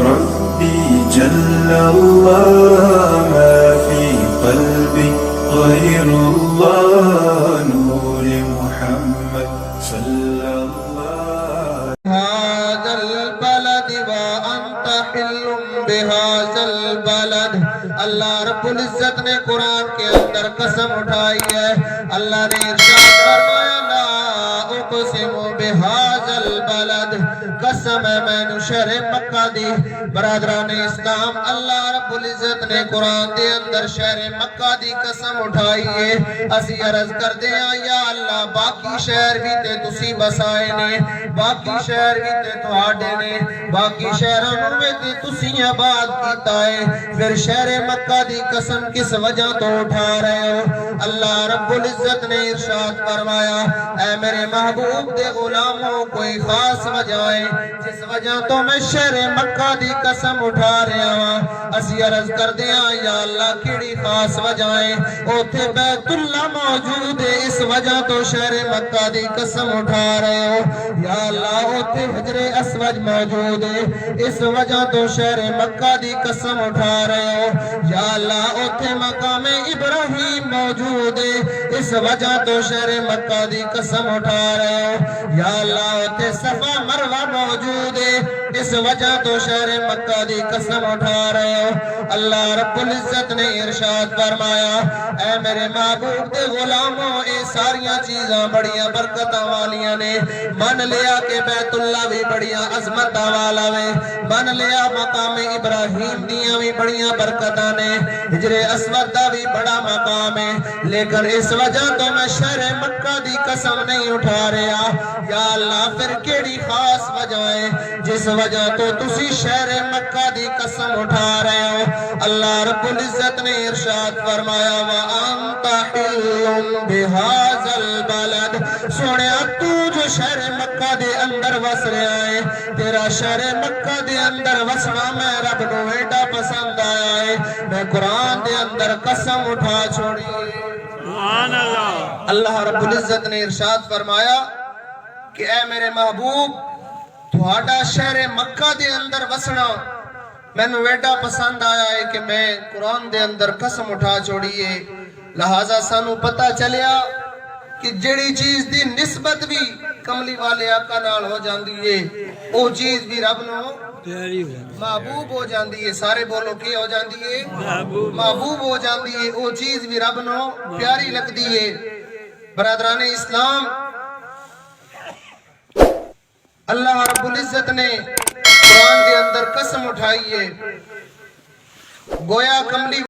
ربي جل الله ما في قلبي غير الله نور محمد صلى الله هذا البلد وأنت حل بهذا البلد. اللہ رب العزت نے قرآن کے اندر قسم اٹھائی ہے. اللہ نے ارشاد فرمایا لا اقسم بهذا البلد, قسم ہے میں نے شہر مکہ دی. برادران اسلام, اللہ رب العزت نے قرآن دے اندر شہر مکہ دی قسم اٹھائی ہے. اسی عرض کردے ہیں یا اللہ باقی شہر بھی تے تسی بسائے نے, باقی شہر بھی تے تہاڈے نے, باقی شہراں میں تے تسی آباد کیتا ہے, پھر شہر مکہ دی قسم کس وجہ تو اٹھا رہے ہو؟ اللہ رب العزت نے ارشاد فرمایا اے میرے محبوب دے غلاموں, کوئی خاص وجہ ہے جس وجہ تو میں شہر مکہ دی قسم اٹھا رہا ہوں. اسی عرض کردے ہیں یا اللہ کیڑی خاص وجہ ہے؟ اوتھے بیت اللہ موجود ہے, اس وجہ تو شہر مکہ دی قسم اٹھا رہے ہو. یا اللہ اوتھے حجر اسود موجود ہے, اس وجہ تو شہر مکہ دی قسم اٹھا رہے ہو. یا اللہ اوتھے مقام ابراہیم موجود ہے, اس وجہ تو شہر مکہ دی قسم اٹھا رہے ہو. یا اللہ اوتھے صفا مروہ موجود ہے, اس وجہ تو شہر مکہ دی قسم اٹھا رہے ہو. اللہ رب العزت نے ارشاد فرمایا اے میرے محبوب دے غلاموں, اے ساریاں چیزاں بڑیاں برکتاں والیاں نے. من لیا کہ بیت اللہ بھی بڑیاں عظمتاں والا وے, من لیا مقام ابراہیم دیاں بھی بڑیاں برکتاں نے, حجر اسود دا بھی بڑا مقام ہے, لیکن اس وجہ تو میں شہر مکہ دی قسم نہیں اٹھا رہا. یا اللہ پھر کیڑی خاص وجہ ہے جس وجہ تو تسی شہر مکہ دی قسم اٹھا رہے ہو؟ اللہ رب العزت نے ارشاد فرمایا وَأَنْتَ حِلٌّ بِهَذَا الْبَلَدِ, سونیا تو جو شہر مکہ دے اندر وس رہا ہے, تیرا شہر مکہ دے اندر وسنا میں رب نو ایڈا پسند آیا ہے, میں قرآن دے اندر قسم اٹھا چھوڑی. سبحان اللہ. اللہ رب العزت نے ارشاد فرمایا کہ اے میرے محبوب تہاڈا شہر مکہ دے اندر وسنا میں نو ایڈا پسند آیا ہے کہ میں قرآن دے اندر قسم اٹھا چھوڑی ہے. لہذا سانو پتہ چلیا کہ جڑی چیز دی نسبت بھی کملی والے آقا نال ہو جاندی ہے, او چیز بھی رب نو محبوب ہو جاندی ہے. سارے بولو کی ہو جاندی ہے؟ محبوب ہو جاندی ہے. او چیز بھی رب نو پیاری لگدی ہے. برادران اسلام, اللہ رب العزت نے قرآن دے اندر قسم اٹھائی ہے, گویا کملی